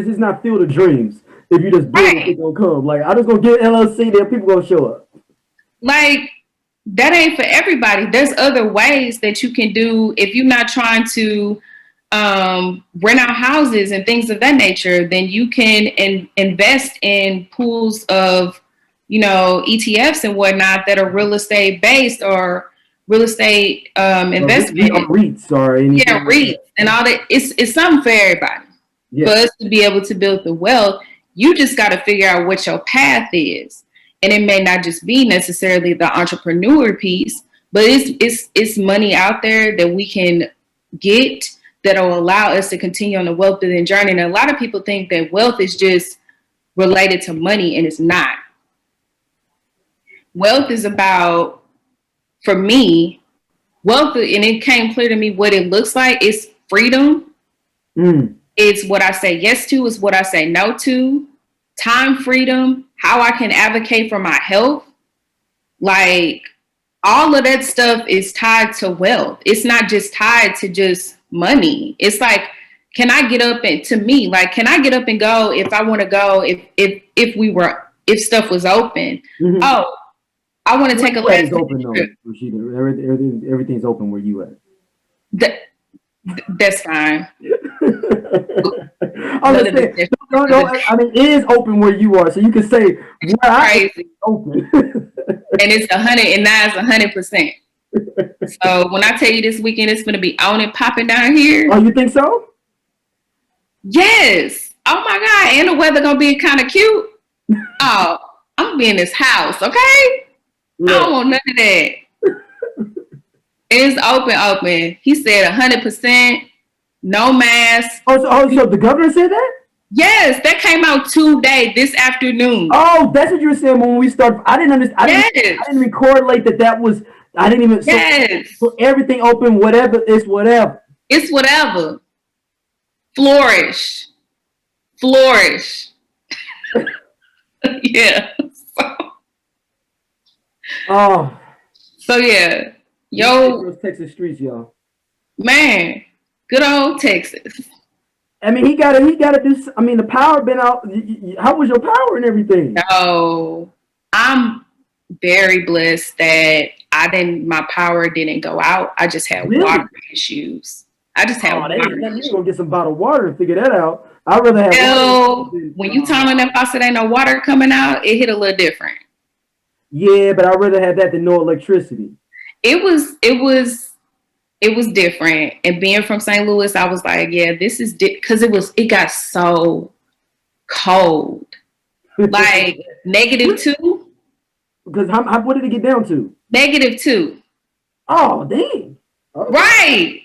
is not Field of Dreams. If you just build it, Right. it's gonna come. Like I just gonna get LLC, then people gonna show up. Like that ain't for everybody. There's other ways that you can do if you're not trying to rent out houses and things of that nature. Then you can invest in pools of, ETFs and whatnot that are real estate based or real estate investment. REITs or anything Yeah, like REITs that. and all that. It's something for everybody. For Yeah. us to be able to build the wealth, you just got to figure out what your path is. And it may not just be necessarily the entrepreneur piece, but it's money out there that we can get that'll allow us to continue on the wealth building journey. And a lot of people think that wealth is just related to money, and it's not. Wealth is about, for me, wealth, and it came clear to me what it looks like. It's freedom. It's what I say yes to, is what I say no to, time freedom, how I can advocate for my health. Like all of that stuff is tied to wealth. It's not just tied to just money. It's like, can I get up and, to me, like, can I get up and go if I want to go, if stuff was open? Mm-hmm. Oh, I want to take a last open though, Rashida. Everything's open where you at. That's fine. I'm just saying, no, I mean, it is open where you are, so you can say where I am open. And it's 100, and now it's 100%. So when I tell you this weekend it's going to be on and popping down here. Oh, you think so? Yes. Oh my God. And the weather going to be kind of cute. Oh, I'm going to be in this house, okay? Yeah. I don't want none of that. It's open. He said 100%, no mask. So the governor said that? Yes, that came out today, this afternoon. Oh, that's what you were saying when we started. I didn't understand. I didn't even correlate that was. I didn't even. Yes. So everything open, whatever. It's whatever. It's whatever. Flourish. Yeah. Oh. So yeah. Yo, Texas streets, y'all. Man, good old Texas. I mean, he gotta do. I mean, the power been out. How was your power and everything? Oh, I'm very blessed that my power didn't go out. I just had water issues. I just had water issues. You gonna get some bottled water and figure that out. I'd rather have water. When you turn on that faucet, ain't no water coming out, it hit a little different. Yeah, but I'd rather have that than no electricity. It was different. And being from St. Louis, I was like, yeah, this is because it got so cold. Like -2. Because what did it get down to? -2. Oh, dang. Okay. Right.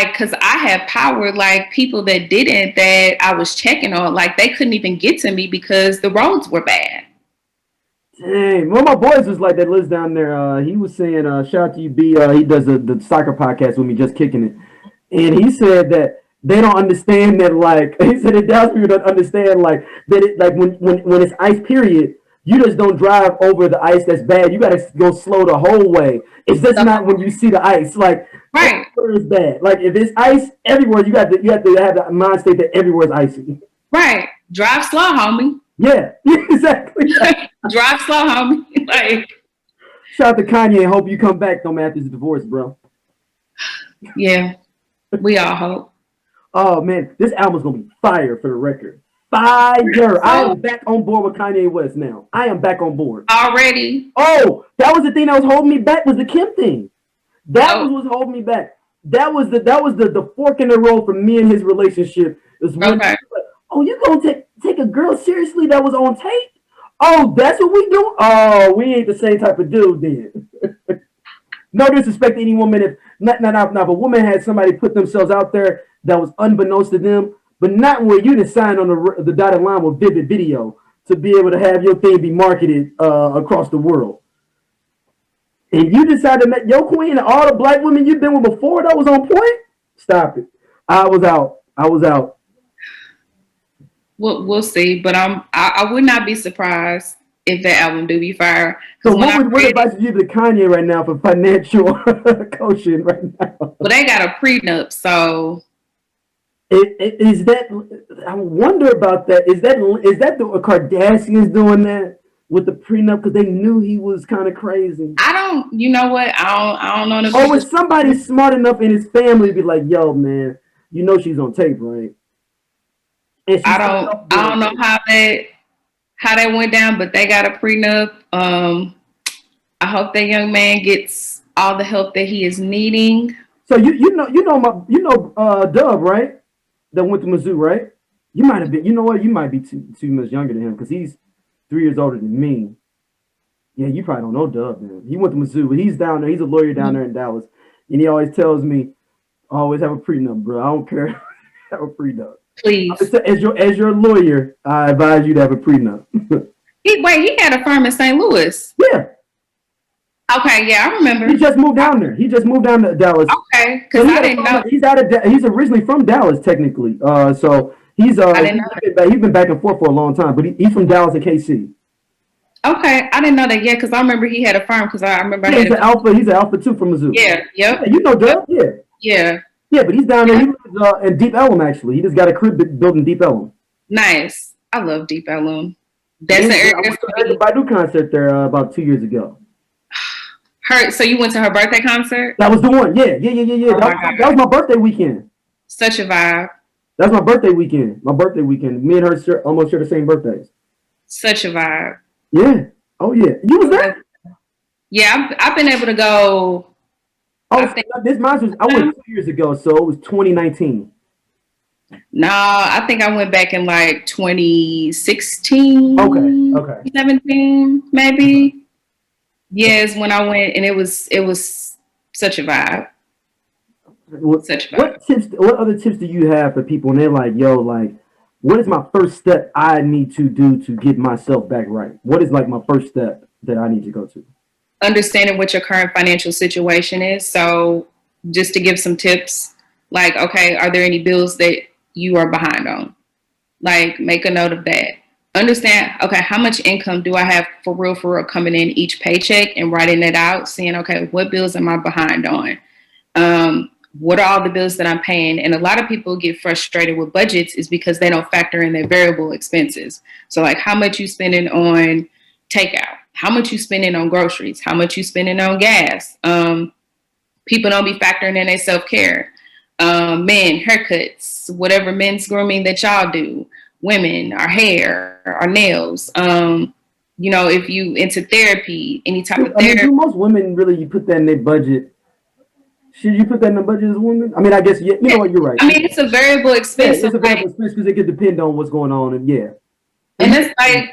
Because I had power, like people that didn't, that I was checking on, like they couldn't even get to me because the roads were bad. Dang, one of my boys was like that, lives down there. He was saying, shout out to you, B. He does the soccer podcast with me, Just Kicking It. And he said that they don't understand that, like, he said it does people don't understand, like, that it, like, when it's ice period, you just don't drive over the ice that's bad. You got to go slow the whole way. It's just not when you see the ice. Like, right. It's bad. Like, if it's ice everywhere, you have to have the mind state that everywhere is icy. Right. Drive slow, homie. Yeah, exactly. Drive slow, homie. Like, shout out to Kanye. Hope you come back, though, man, after this divorce, bro. Yeah, we all hope. Oh, man, this album's going to be fire, for the record. Fire. I am back on board with Kanye West now. I am back on board. Already? Oh, that was the thing that was holding me back, was the Kim thing. That was what was holding me back. That was the fork in the road for me and his relationship. Is when like, oh, you gonna take a girl seriously that was on tape? Oh, that's what we do? Oh, we ain't the same type of dude then. No disrespect to any woman. If not, if a woman had somebody put themselves out there that was unbeknownst to them, but not where you just sign on the dotted line with Vivid Video to be able to have your thing be marketed across the world. And you decide to make your queen and all the black women you've been with before that was on point? Stop it. I was out. We'll see, but I would not be surprised if that album do be fire. So what advice would you give to Kanye right now for financial coaching right now? Well, they got a prenup, so Is that? I wonder about that. Is that the Kardashians doing that with the prenup because they knew he was kind of crazy? I don't. You know what? I don't know. Or was somebody smart enough in his family to be like, "Yo, man, you know she's on tape, right?" And I don't know how that went down, but they got a prenup. I hope that young man gets all the help that he is needing. So you know Dub, right? That went to Mizzou, right? You might have been. You know what? You might be too much younger than him because he's 3 years older than me. Yeah, you probably don't know Dub, man. He went to Mizzou, but he's down there. He's a lawyer down there in Dallas, and he always tells me, "Always have a prenup, bro. I don't care. Have a prenup." Please. As your lawyer, I advise you to have a prenup. He had a firm in St. Louis. Yeah. Okay, yeah, I remember. He just moved down there. He just moved down to Dallas. Okay, because I didn't know. He's originally from Dallas, technically. So he's been back and forth for a long time, but he's from Dallas and KC. Okay, I didn't know that yet because I remember he had a firm because I remember. Yeah, he's an alpha too from Mizzou. Yeah, yep. Yeah, you know Dub. Yeah. Yeah. Yeah, but he's down there. He lives in Deep Ellum, actually. He just got a crib built in Deep Ellum. Nice. I love Deep Ellum. That's I went to the Badu concert there about 2 years ago. So you went to her birthday concert? That was the one. Yeah. Oh that was my birthday weekend. Such a vibe. That's my birthday weekend. Me and her almost share the same birthdays. Such a vibe. Yeah. Oh yeah. You was there? Yeah, I've been able to go. Oh, I went 2 years ago, so it was 2019. No, I think I went back in like 2016. Okay. 17, maybe. Yes, when I went, and it was such a vibe. Such a vibe. What other tips do you have for people when they're like, "Yo, like, what is my first step I need to do to get myself back right? What is like my first step that I need to go to?" Understanding what your current financial situation is. So just to give some tips, like, okay, are there any bills that you are behind on? Like, make a note of that. Understand, okay, how much income do I have for real coming in each paycheck, and writing it out, seeing, okay, what bills am I behind on? What are all the bills that I'm paying? And a lot of people get frustrated with budgets is because they don't factor in their variable expenses. So like how much you spending on takeout, how much you spending on groceries, how much you spending on gas. People don't be factoring in their self-care. Men, haircuts, whatever men's grooming that y'all do. Women, our hair, our nails. If you into therapy, any type of therapy. Do most women really put that in their budget? Should you put that in the budget as a woman? I mean, I guess you know what, you're right. I mean, it's a variable expense. Yeah, it's a variable expense because it could depend on what's going on, and yeah. And it's like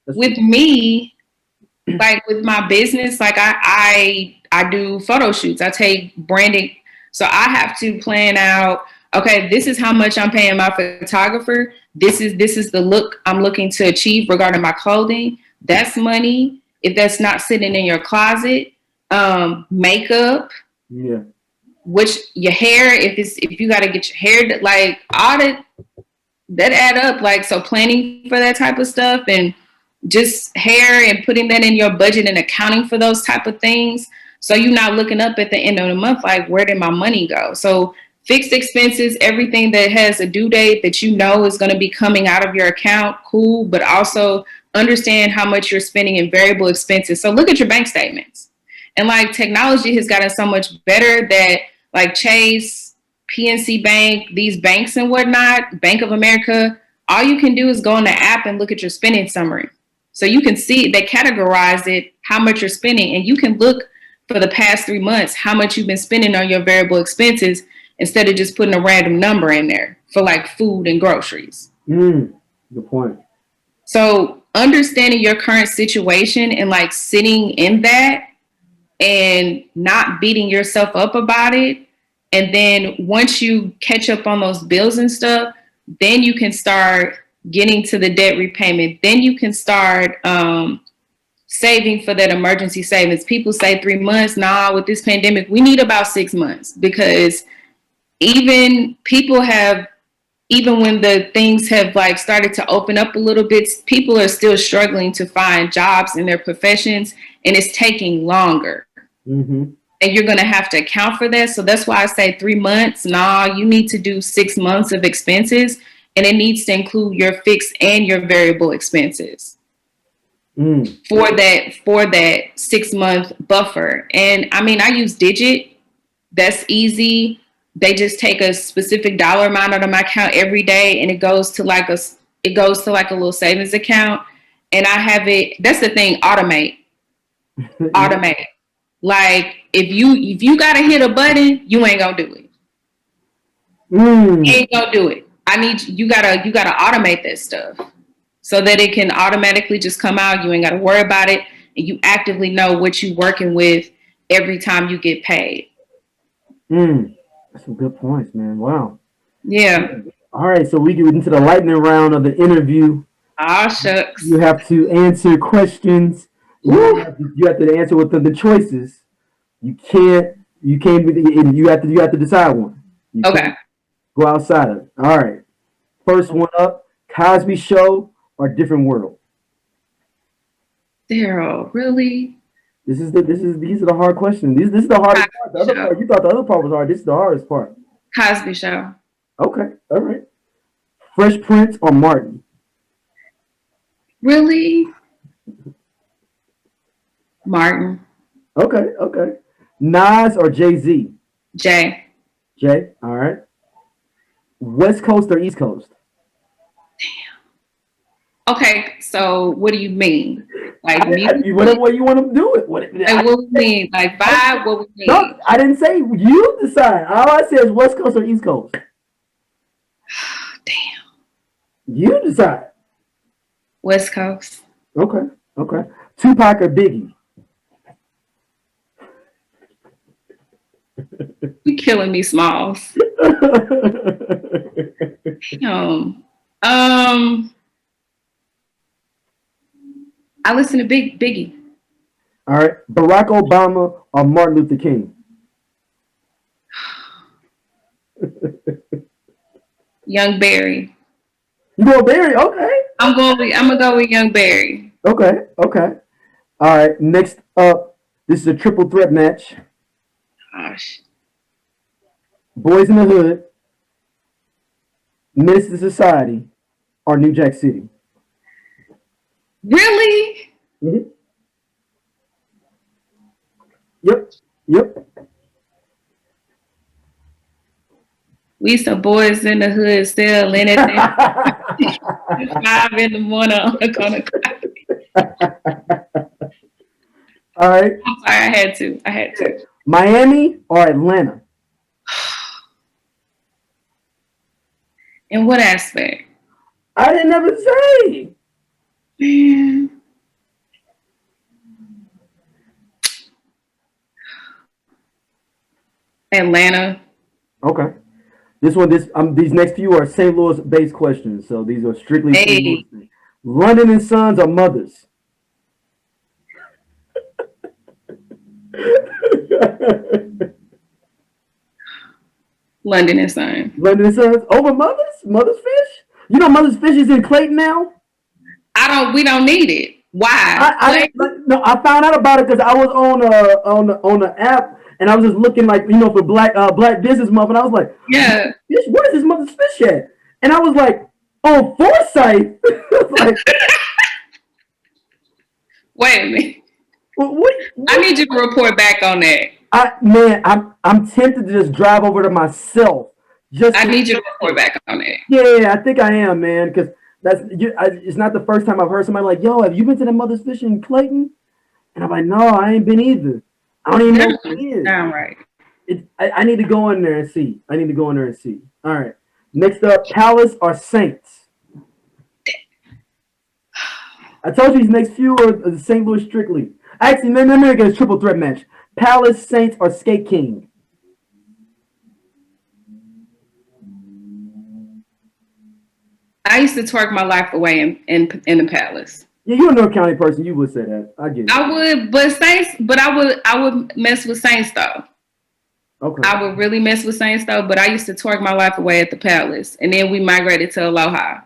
with me, like with my business, like I do photo shoots. I take branding, so I have to plan out. Okay, this is how much I'm paying my photographer. This is the look I'm looking to achieve regarding my clothing. That's money. If that's not sitting in your closet, makeup. Yeah. Which your hair, if you got to get your hair, like all that add up. Like, so planning for that type of stuff and just hair and putting that in your budget and accounting for those type of things. So you're not looking up at the end of the month, like, where did my money go? So fixed expenses, everything that has a due date that you know is going to be coming out of your account, cool, but also understand how much you're spending in variable expenses. So look at your bank statements. And like technology has gotten so much better that like Chase, PNC Bank, these banks and whatnot, Bank of America, all you can do is go on the app and look at your spending summary. So you can see, they categorize it, how much you're spending, and you can look for the past 3 months, how much you've been spending on your variable expenses instead of just putting a random number in there for like food and groceries. Good point. So understanding your current situation and like sitting in that and not beating yourself up about it. And then once you catch up on those bills and stuff, then you can start getting to the debt repayment. Then you can start saving for that emergency savings. People say 3 months. Nah, with this pandemic, we need about 6 months because even people have even when the things have like started to open up a little bit, people are still struggling to find jobs in their professions, and it's taking longer. Mm-hmm. And you're going to have to account for that. So that's why I say 3 months. Nah, you need to do 6 months of expenses, and it needs to include your fixed and your variable expenses for that 6 month buffer. And I mean, I use Digit. That's easy. They just take a specific dollar amount out of my account every day, and it goes to like a little savings account. And I have it. That's the thing. Automate. Like if you gotta hit a button, you ain't gonna do it. You ain't gonna do it. You gotta automate that stuff so that it can automatically just come out. You ain't gotta worry about it, and you actively know what you're working with every time you get paid. That's some good points, man. Wow. Yeah. All right, so we get into the lightning round of the interview. Ah, shucks. You have to answer questions. You have to answer with the choices. You can't. You have to decide one. You Okay. Go outside of it. All right. First one up: Cosby Show or Different World. Darryl, really? These are the hard questions. This is the hardest part. The other part, you thought the other part was hard. This is the hardest part. Cosby Show. Okay. All right. Fresh Prince or Martin. Really? Martin. Okay. Nas or Jay-Z? Jay. Jay, all right. West Coast or East Coast? Damn. Okay, so what do you mean? Like whatever way you want to do it. What do you mean? Like vibe? What would mean? No, I didn't say you decide. All I said is West Coast or East Coast. Damn. You decide. West Coast. Okay. Tupac or Biggie? You killing me, Smalls. I listen to Biggie. All right. Barack Obama or Martin Luther King? Young Barry. You go Barry? Okay. I'm gonna go with Young Barry. Okay. All right. Next up, this is a triple threat match. Gosh. Boys in the Hood, Menace to Society, or New Jack City. Really? Mm-hmm. Yep. We some boys in the hood still in it. 5 in the morning on the corner. All right. I'm sorry, I had to. Miami or Atlanta? In what aspect? I didn't ever say. Man. Atlanta. Okay. These next few are St. Louis based questions, so these are strictly St. Louis. London and Sons or Mothers? London and Sons. London and Sons over Mothers? Mother's Fish? You know Mother's Fish is in Clayton now? We don't need it. Why? I found out about it because I was on the app and I was just looking for black business month, and I was like, yeah, where's this Mother's Fish at? And I was like, on Foresight. Wait a minute. What? I need you to report back on that. I'm tempted to just drive over to myself. I need you to report back on that. Yeah, I think I am, man, because it's not the first time I've heard somebody like, yo, have you been to the Mother's Fish in Clayton? And I'm like, no, I ain't been either. I don't even know what it is. All right. I need to go in there and see. All right. Next up, Palace or Saints? I told you these next few are the St. Louis strictly. Actually, let me get a triple threat match. Palace, Saints, or Skate King? I used to twerk my life away in the Palace. Yeah, you're a North County person. You would say that. I get it. I would, but Saints. But I would mess with Saints though. Okay. I would really mess with Saints though, but I used to twerk my life away at the Palace, and then we migrated to Aloha.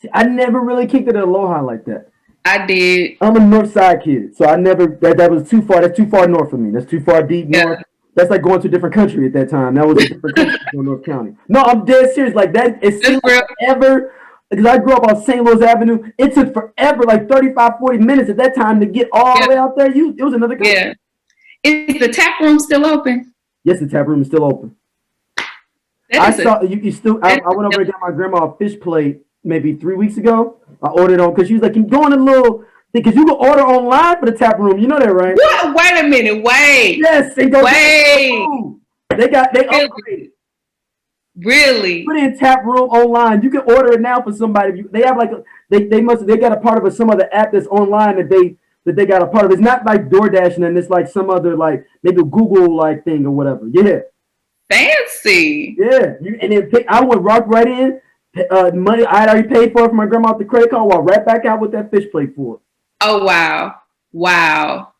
See, I never really kicked it at Aloha like that. I did. I'm a North Side kid, so I never that was too far. That's too far north for me. That's too far deep Yeah. north. That's like going to a different country at that time. That was a different country in North County. No, I'm dead serious. Like that, it seemed like forever. Because I grew up on St. Louis Avenue. It took forever, like 35, 40 minutes at that time to get all the way out there. It was another country. Yeah. Is the tap room still open? Yes, the tap room is still open. I saw you still. I went over to get my grandma a fish plate maybe 3 weeks ago. I ordered on because she was like, "You going a little." Because you can order online for the tap room. You know that, right? What? Wait a minute. Wait. Yes, they go. Wait. They upgraded. Really? Put in tap room online. You can order it now for somebody. They have like they got a part of some other app that's online that they got a part of. It's not like DoorDash and it's like some other like maybe Google like thing or whatever. Yeah. Fancy. Yeah. And then I would rock right in. Money I had already paid for it from my grandma off the credit card. Walk right back out with that fish plate for it. Oh wow. Wow.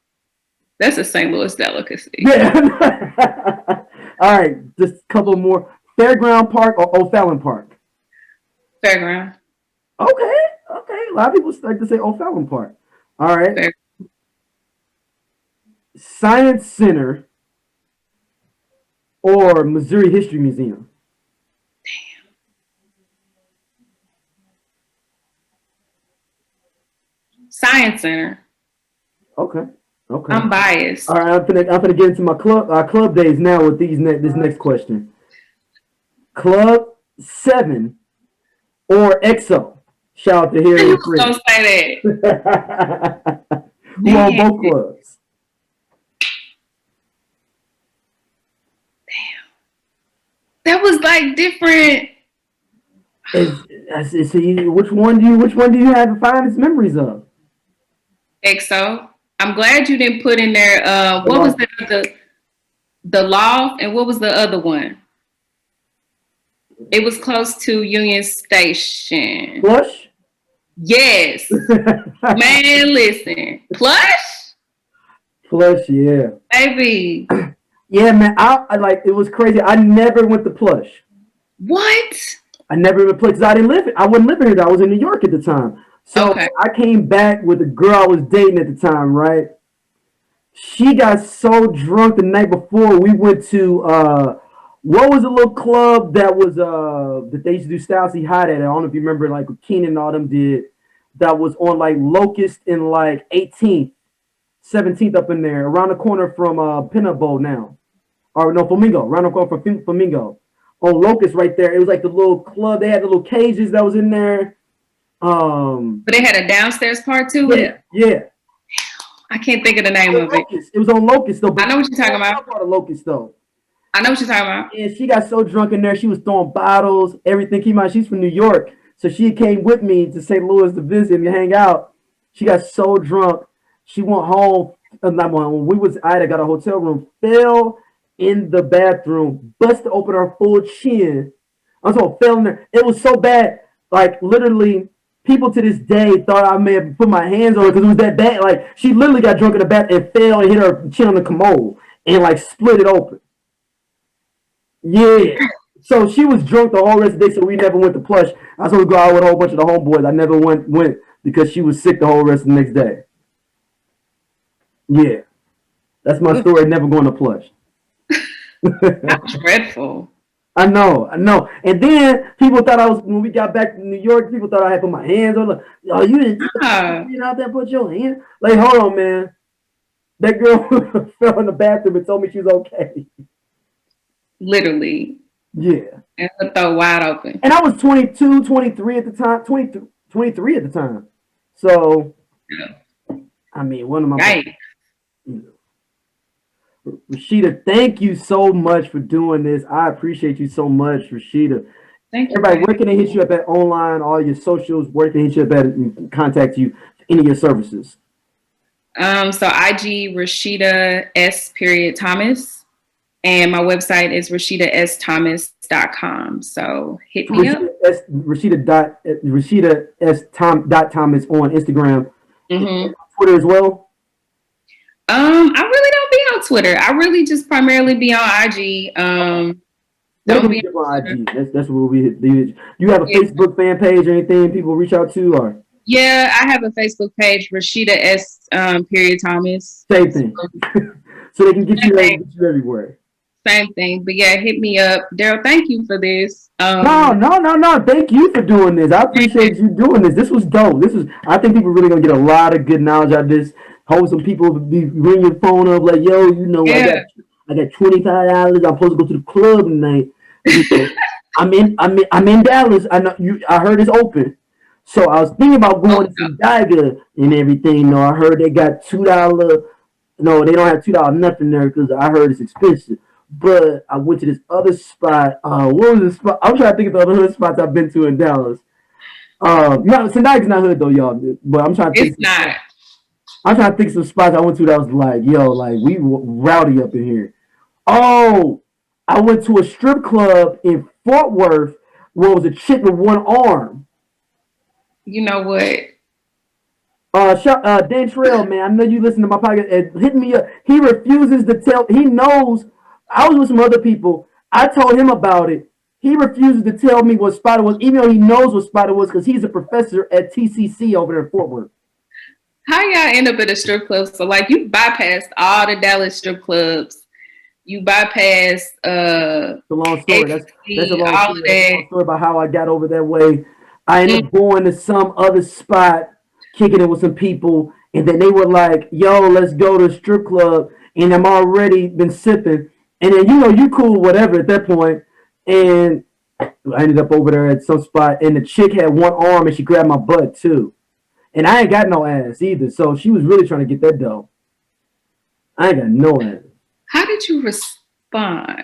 That's a St. Louis delicacy. Yeah. All right. Just a couple more. Fairground Park or O'Fallon Park? Fairground. Okay. A lot of people like to say O'Fallon Park. All right. Fair. Science Center or Missouri History Museum? Science Center. Okay. I'm biased. All right, I'm gonna get into my club days now with this next question. Club 7 or EXO? Shout out to here. Don't say that. Who on both clubs? Damn. That was like different. Which one do you have the finest memories of? EXO. I'm glad you didn't put in there. What was the loft, and what was the other one? It was close to Union Station. Plush? Yes. Man, listen. Plush? Plush, yeah. Baby. Yeah, man. I like it was crazy. I never went to Plush. What? I never even played because I wasn't living here. I was in New York at the time. So okay. I came back with a girl I was dating at the time, right? She got so drunk the night before we went to what was the little club that was that they used to do Style C Hot at? I don't know if you remember, like what Keenan and all them did. That was on like Locust and like 18th, 17th up in there, around the corner from Pinup Bowl now, or no Flamingo, around the corner from Flamingo. On Locust right there, it was like the little club. They had the little cages that was in there. But they had a downstairs part too. Yeah. I can't think of the name of it. It was on Locust though. I know what you're talking about. Part of Locust though. I know what you're talking about. And she got so drunk in there, she was throwing bottles. Everything came out. She's from New York, so she came with me to St. Louis to visit and hang out. She got so drunk, she went home. I had got a hotel room, fell in the bathroom, busted open her full chin. Fell in there. It was so bad, like literally. People to this day thought I may have put my hands on her because it was that bad. Like she literally got drunk in the bath and fell and hit her chin on the commode and like split it open. Yeah. So she was drunk the whole rest of the day. So we never went to Plush. I was supposed to go out with a whole bunch of the homeboys. I never went because she was sick the whole rest of the next day. Yeah. That's my story. Never going to Plush. That's dreadful. I know. And then people thought when we got back to New York, people thought I had put my hands on her. Oh, you didn't get out there, put your hand. Like, hold on, man. That girl fell in the bathroom and told me she was okay. Literally. Yeah. And her throat wide open. And I was 22, 23 at the time. 23 at the time. So, yeah. I mean, one of my... Right. Rashida, thank you so much for doing this. I appreciate you so much, Rashida. Thank you. Everybody, where can they hit you up at online, all your socials? Where can they hit you up at and contact you for any of your services? So IG Rashida S. Thomas, and my website is RashidaSThomas.com. So hit me up. Rashida S. Thomas on Instagram, mm-hmm. Twitter as well. I really don't be no Twitter. I really just primarily be on IG. Don't be on IG. That's where we hit. You have a Facebook fan page or anything people reach out to, or? Yeah, I have a Facebook page, Rashida S. Period Thomas. Same thing. So they can get you everywhere. Same thing. But yeah, hit me up. Darryl, thank you for this. No. Thank you for doing this. I appreciate you doing this. This was dope. I think people are really gonna get a lot of good knowledge out of this. Hope some people be ring your phone up like, yo, I got $25. I'm supposed to go to the club tonight. I'm in Dallas. I know you. I heard it's open. So I was thinking about going to Diga and everything. No, I heard they got $2. No, they don't have $2 nothing there because I heard it's expensive. But I went to this other spot. What was this spot? I'm trying to think of the other hood spots I've been to in Dallas. No, Diga's not hood though, y'all. But I'm trying to think. It's not. I'm trying to think of some spots I went to that was like, yo, like we rowdy up in here. Oh, I went to a strip club in Fort Worth where it was a chick with one arm. You know what? Dan Trail, man, I know you listen to my podcast. Hit me up. He refuses to tell. He knows. I was with some other people. I told him about it. He refuses to tell me what spot it was, even though he knows what spot it was because he's a professor at TCC over there in Fort Worth. How y'all end up at a strip club? So, like, you bypassed all the Dallas strip clubs. You bypassed. It's a long story. That's a long story about how I got over that way. I ended up going to some other spot, kicking it with some people, and then they were like, yo, let's go to a strip club. And I'm already been sipping. And then, you cool, whatever at that point. And I ended up over there at some spot, and the chick had one arm, and she grabbed my butt, too. And I ain't got no ass either, so she was really trying to get that dough. I ain't got no ass. How did you respond?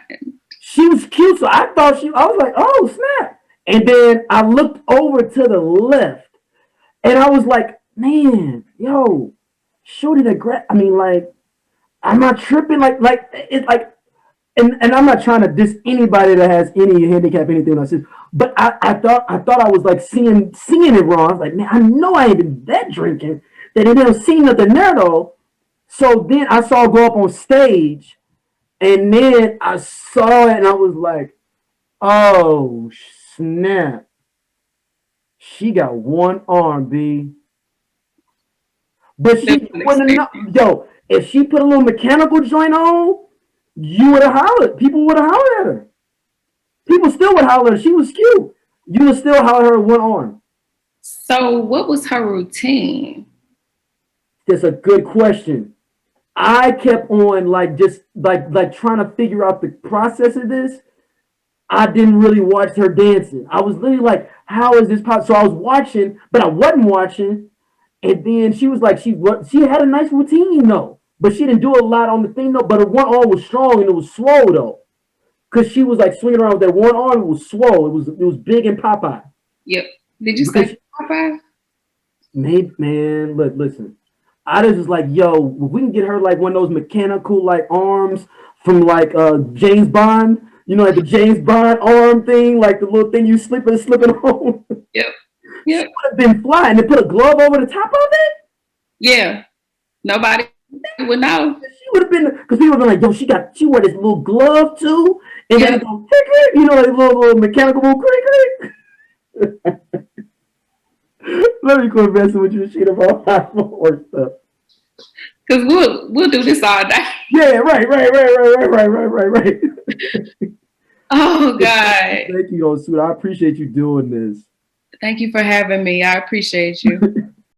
She was cute, so I was like, oh, snap. And then I looked over to the left, and I was like, man, yo, shorty that I'm not tripping, it's like, and I'm not trying to diss anybody that has any handicap, anything like this, but I thought I was like seeing it wrong. I was like, man, I know I ain't been that drinking that it didn't see nothing there though. So then I saw her go up on stage, and then I saw it, and I was like, oh snap, she got one arm, B. But she wouldn't know, yo. If she put a little mechanical joint on, you would have hollered. People would have hollered at her. People still would holler at her. She was cute. You would still holler at her with one arm. So what was her routine? That's a good question. I kept on just trying to figure out the process of this. I didn't really watch her dancing. I was literally like, how is this possible? So I was watching, but I wasn't watching. And then she was like, she had a nice routine though. But she didn't do a lot on the thing though. But her one arm was strong and it was swole though. Because she was like swinging around with that one arm. It was swole. It was big and Popeye. Yep. Did you say Popeye? Maybe, man, listen. I just was like, yo, if we can get her like one of those mechanical like arms from like James Bond. You know, like the James Bond arm thing, like the little thing you slipping on. Yep. She would have been flying. They put a glove over the top of it. Yeah. Nobody would know. She would have been, because people would be like, yo, she wore this little glove too, and then it goes, like little mechanical crick. Let me quit messing with you, shit about my work stuff. Because we'll do this all day. Yeah, right. Oh God. Thank you, Osu. I appreciate you doing this. Thank you for having me. I appreciate you.